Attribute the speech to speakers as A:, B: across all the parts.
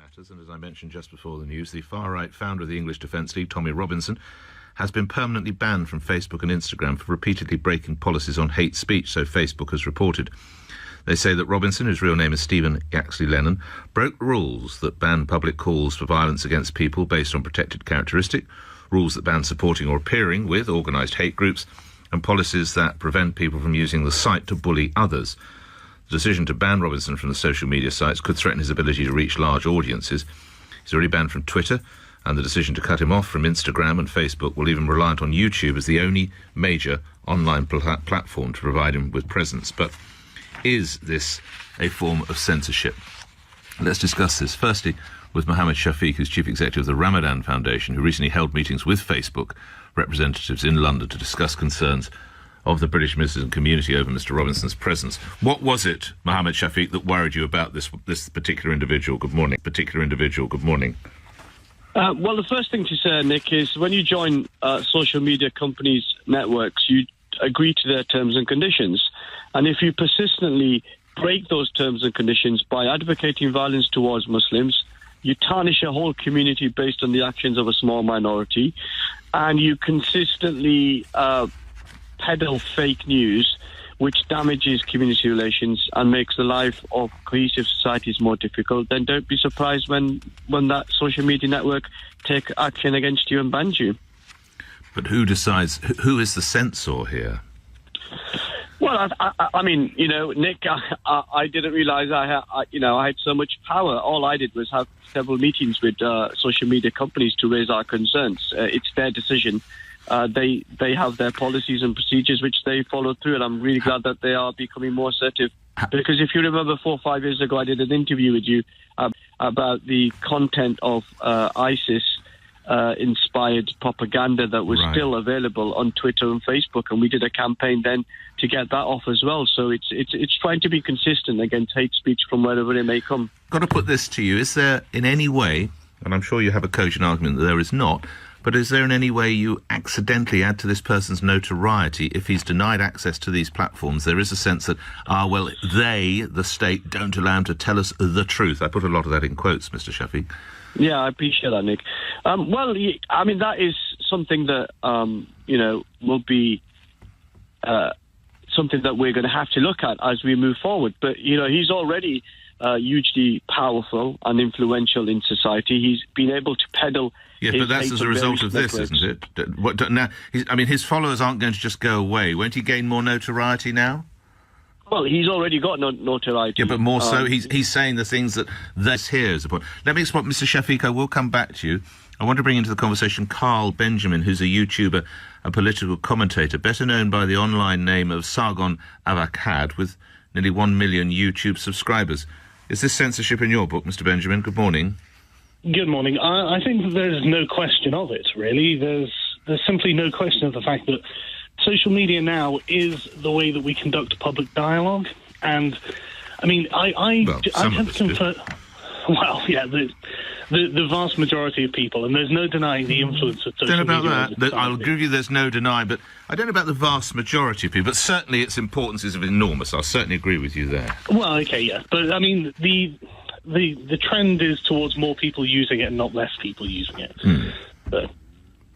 A: matters, and as I mentioned just before the news, the far-right founder of the English Defence League, Tommy Robinson, has been permanently banned from Facebook and Instagram for repeatedly breaking policies on hate speech, so Facebook has reported. They say that Robinson, whose real name is Stephen Yaxley Lennon, broke rules that ban public calls for violence against people based on protected characteristic, rules that ban supporting or appearing with organised hate groups, and policies that prevent people from using the site to bully others. The decision to ban Robinson from the social media sites could threaten his ability to reach large audiences. He's already banned from Twitter, and the decision to cut him off from Instagram and Facebook will leave him reliant on YouTube as the only major online platform to provide him with presence. But is this a form of censorship? Let's discuss this. Firstly, with Mohammed SHAFIQ, who's Chief Executive of the Ramadan Foundation, who recently held meetings with Facebook representatives in London to discuss concerns of the British Muslim community over Mr Robinson's presence. What was it, Mohammed SHAFIQ, that worried you about this particular individual? Good morning. Good morning.
B: Well, the first thing to say, Nick, is when you join social media companies' networks, you agree to their terms and conditions. And if you persistently break those terms and conditions by advocating violence towards Muslims, you tarnish a whole community based on the actions of a small minority, and you consistently peddle fake news, which damages community relations and makes the life of cohesive societies more difficult, then don't be surprised when that social media network take action against you and bans you.
A: But who decides? Who is the censor here?
B: Well, I mean, you know, Nick, I didn't realise I had so much power. All I did was have several meetings with social media companies to raise our concerns. It's their decision. They have their policies and procedures which they follow through, and I'm really glad that they are becoming more assertive. Because if you remember 4 or 5 years ago, I did an interview with you about the content of ISIS inspired propaganda that was still available on Twitter and Facebook, and we did a campaign then to get that off as well. So it's trying to be consistent against hate speech from wherever it may come.
A: Got to put this to you: is there in any way, and I'm sure you have a cogent argument that there is not, but is there in any way you accidentally add to this person's notoriety if he's denied access to these platforms? There is a sense that, they, the state, don't allow him to tell us the truth. I put a lot of that in quotes, Mr SHAFIQ.
B: Yeah, I appreciate that, Nick. Well, I mean, that is something that, will be something that we're going to have to look at as we move forward. But, he's already hugely powerful and influential in society. He's been able to peddle.
A: Yes, but that's as a result of this, isn't it? Now, his followers aren't going to just go away. Won't he gain more notoriety now?
B: Well, he's already got notoriety.
A: Yeah, but more so, he's saying the things that this here is the point. Let me explain, Mr SHAFIQ, I will come back to you. I want to bring into the conversation Carl Benjamin, who's a YouTuber, a political commentator, better known by the online name of SARGON of Akkad, with nearly 1 million YouTube subscribers. Is this censorship in your book, Mr Benjamin? Good morning.
C: Good morning. I think there's no question of it, really. There's simply no question of the fact that social media now is the way that we conduct public dialogue. And, I mean, I have to confirm. Well, yeah, the vast majority of people, and there's no denying the influence of social media.
A: Don't know about that. I'll give you there's no denying, but I don't know about the vast majority of people, but certainly its importance is enormous. I'll certainly agree with you there.
C: Well, okay, yeah. But, I mean, the trend is towards more people using it and not less people using it.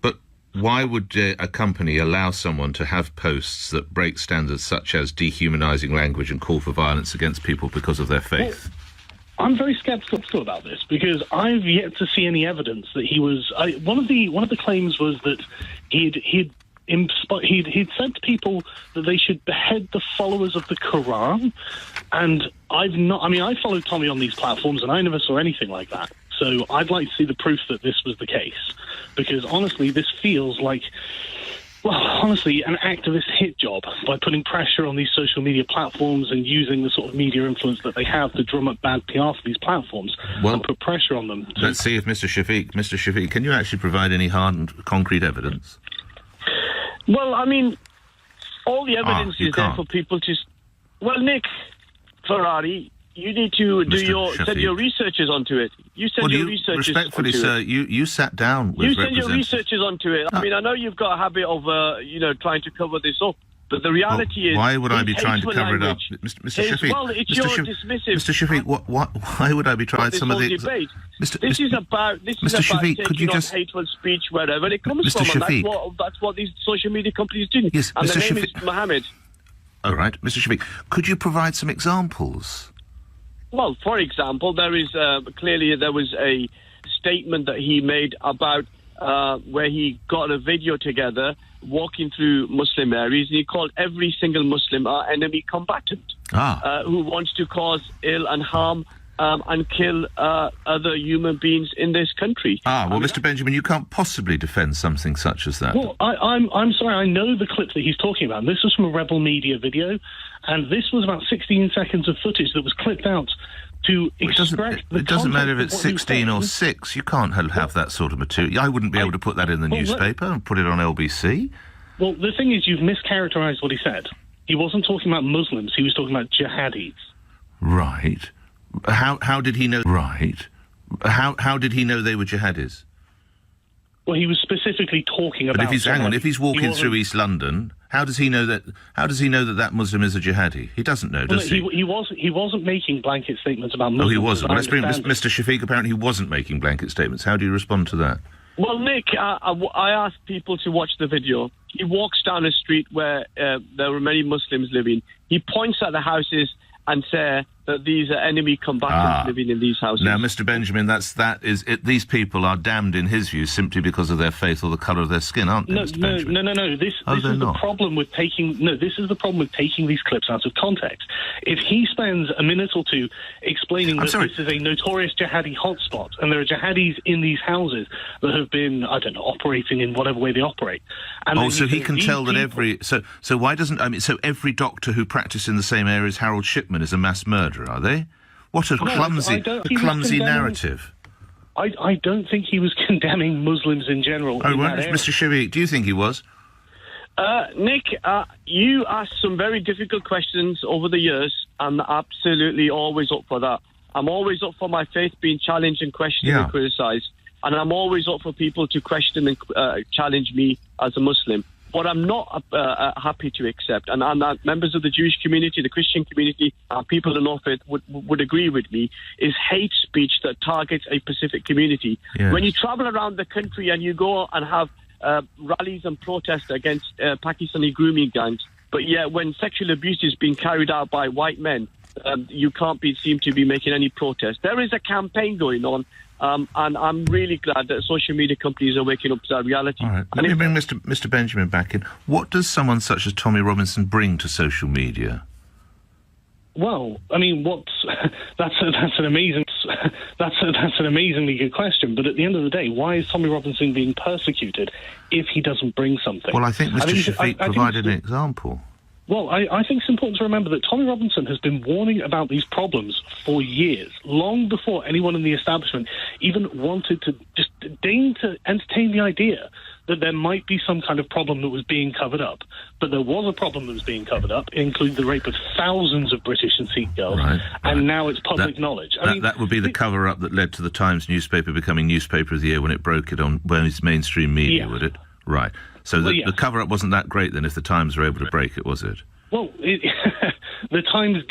C: But
A: why would a company allow someone to have posts that break standards such as dehumanising language and call for violence against people because of their faith?
C: Well, I'm very sceptical about this because I've yet to see any evidence that he was. One of the claims was that he'd said to people that they should behead the followers of the Quran, and I've not. I mean, I followed Tommy on these platforms, and I never saw anything like that. So I'd like to see the proof that this was the case, because honestly, this feels like, an activist hit job by putting pressure on these social media platforms and using the sort of media influence that they have to drum up bad PR for these platforms and put pressure on them.
A: Let's see if Mr SHAFIQ, can you actually provide any hard and concrete evidence?
B: Well, I mean, all the evidence is there for people to. Well, Nick Ferrari, you need to send your researchers onto it. You send your researchers
A: respectfully,
B: onto
A: sir,
B: it.
A: you sat down with
B: You send your researchers onto it. I mean, I know you've got a habit of, trying to cover this up. But the reality is...
A: Why would I be trying to cover it up? Mr. Shafiq...
B: Well, it's your dismissive...
A: Mr. Shafiq, why would I be trying some of the...
B: Debate. This is about
A: Shafiq,
B: taking
A: could you
B: on
A: just...
B: hateful speech wherever it comes
A: Mr.
B: from.
A: Shafiq.
B: And that's what these social media companies do.
A: Yes,
B: and
A: Mr.
B: the name
A: Shafiq...
B: is Mohammed.
A: All right, Mr. Shafiq, could you provide some examples?
B: Well, for example, there was a statement that he made about where he got a video together walking through Muslim areas, and he called every single Muslim our enemy combatant who wants to cause ill and harm and kill other human beings in this country.
A: Mr. Benjamin, you can't possibly defend something such as that.
C: Well, I'm sorry, I know the clip that he's talking about. This was from a Rebel Media video, and this was about 16 seconds of footage that was clipped out to extract the
A: It doesn't matter if
C: content
A: it's
C: of what he was
A: 16 or
C: saying.
A: 6. You can't have that sort of material. I wouldn't be able to put that in the newspaper and put it on LBC.
C: Well, the thing is, you've mischaracterised what he said. He wasn't talking about Muslims. He was talking about jihadis.
A: Right. How did he know? Right. How did he know they were jihadis?
C: Well, he was specifically talking about.
A: But if he's walking through East London, how does he know that? How does he know that Muslim is a jihadi? He doesn't know, does he?
C: He wasn't making blanket statements about Muslims.
A: Oh, he wasn't. Well, let's bring Mr. Shafiq. Apparently, he wasn't making blanket statements. How do you respond to that?
B: Well, Nick, I asked people to watch the video. He walks down a street where there were many Muslims living. He points at the houses and says that these are enemy combatants living in these houses.
A: Now, Mr. Benjamin, these people are damned in his view simply because of their faith or the colour of their skin, aren't they, Mr. Benjamin?
C: No. This is the problem with taking these clips out of context. If he spends a minute or two explaining this is a notorious jihadi hotspot and there are jihadis in these houses that have been, I don't know, operating in whatever way they operate. And
A: so he can tell that so why doesn't, so every doctor who practiced in the same area as Harold Shipman is a mass murderer, are they? What a clumsy narrative.
C: I don't think he was condemning Muslims in general.
A: Mr. Shafiq, do you think he was?
B: Nick, you asked some very difficult questions over the years. I'm absolutely always up for that. I'm always up for my faith being challenged and questioned and criticised. And I'm always up for people to question and challenge me as a Muslim. What I'm not happy to accept, and members of the Jewish community, the Christian community, people in Norfolk would agree with me, is hate speech that targets a specific community. Yes. When you travel around the country and you go and have rallies and protests against Pakistani grooming gangs, but when sexual abuse is being carried out by white men, you can't seem to be making any protest. There is a campaign going on. And I'm really glad that social media companies are waking up to that reality.
A: All right. Let me bring Mr. Benjamin back in. What does someone such as Tommy Robinson bring to social media?
C: Well, I mean, that's an amazingly good question. But at the end of the day, why is Tommy Robinson being persecuted if he doesn't bring something?
A: Well, I think Mr. Shafiq provided an example.
C: Well, I think it's important to remember that Tommy Robinson has been warning about these problems for years, long before anyone in the establishment even wanted to just deign to entertain the idea that there might be some kind of problem that was being covered up. But there was a problem that was being covered up. It included the rape of thousands of British and Sikh girls, and now it's public knowledge.
A: That would be the cover-up that led to the Times newspaper becoming Newspaper of the Year when it broke it on mainstream media, would it? Right. So the cover-up wasn't that great then if the Times were able to break it, was it?
C: Well, the Times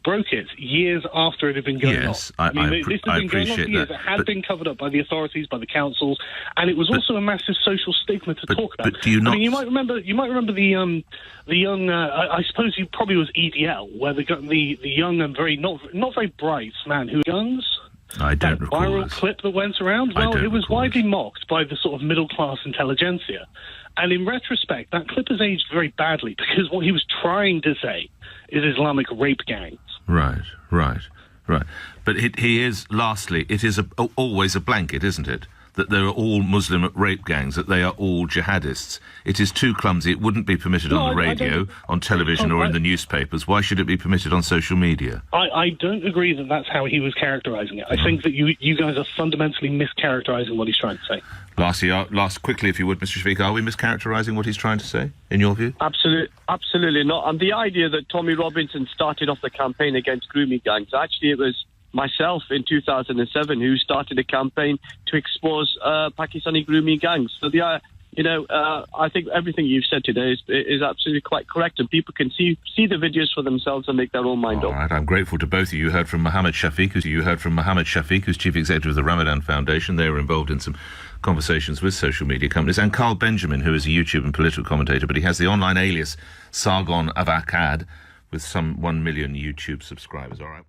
C: broke it years after it had been going on.
A: This has been going on for years.
C: It had been covered up by the authorities, by the councils, and it was also a massive social stigma to talk about.
A: But do you not?
C: I mean, you might remember the young. I suppose he probably was EDL, where the young and very not very bright man who guns.
A: I don't recall
C: viral clip that went around. Well, it was widely mocked by the sort of middle-class intelligentsia. And in retrospect, that clip has aged very badly because what he was trying to say is Islamic rape gangs.
A: Right. But he is, lastly, it is always a blanket, isn't it? That there are all Muslim rape gangs, that they are all jihadists. It is too clumsy. It wouldn't be permitted on the radio, on television or in the newspapers. Why should it be permitted on social media?
C: I don't agree that that's how he was characterising it. I think that you guys are fundamentally mischaracterising what he's trying to say.
A: Last quickly, if you would, Mr. Shafiq, are we mischaracterising what he's trying to say, in your view?
B: Absolutely not. And the idea that Tommy Robinson started off the campaign against grooming gangs, actually it was myself in 2007 who started a campaign to expose Pakistani grooming gangs. So I think everything you've said today is absolutely quite correct, and people can see the videos for themselves and make their own mind up.
A: All right, I'm grateful to both of you. You heard from Mohammed SHAFIQ, who's Chief Executive of the Ramadan Foundation. They were involved in some conversations with social media companies, and Carl Benjamin, who is a YouTube and political commentator, but he has the online alias SARGON of Akkad with some 1 million YouTube subscribers. All right.